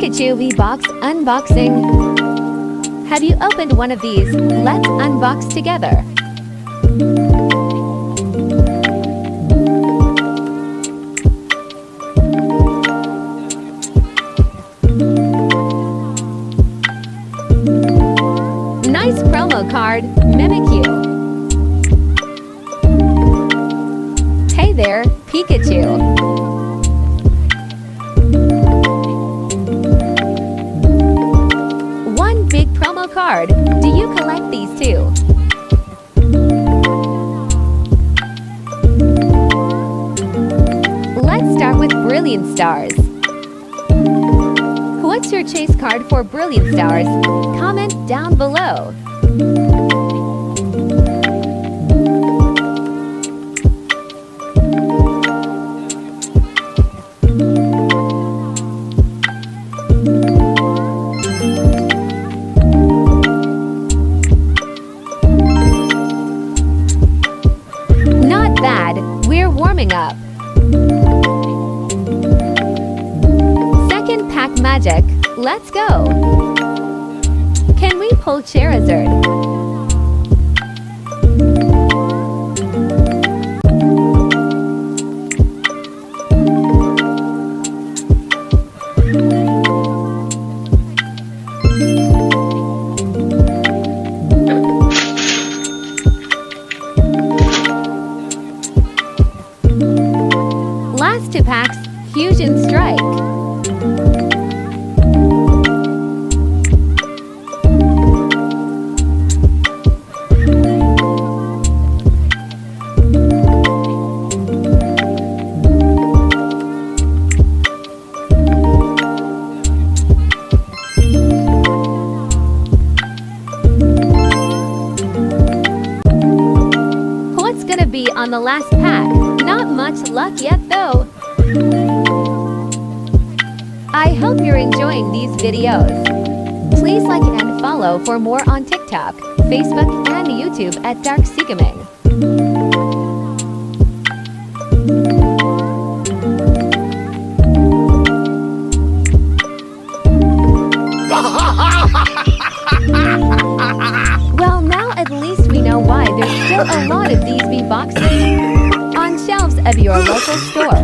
Pikachu V Box unboxing. Have you opened one of these? Let's unbox together. Nice promo card, Mimikyu. Hey there, Pikachu. One big promo card. Do you collect these too? Let's start with Brilliant Stars. What's your chase card for Brilliant Stars? Comment down below. Not bad. We're warming up. Second pack magic. Let's go. Can we pull Charizard? Last two packs, Fusion Strike. What's gonna be on the last pack? Not much luck yet though. I hope you're enjoying these videos. Please like and follow for more on TikTok, Facebook, and YouTube at Dark Seegaming. Well, now at least we know why there's still a lot of these V-Boxes on shelves of your local store.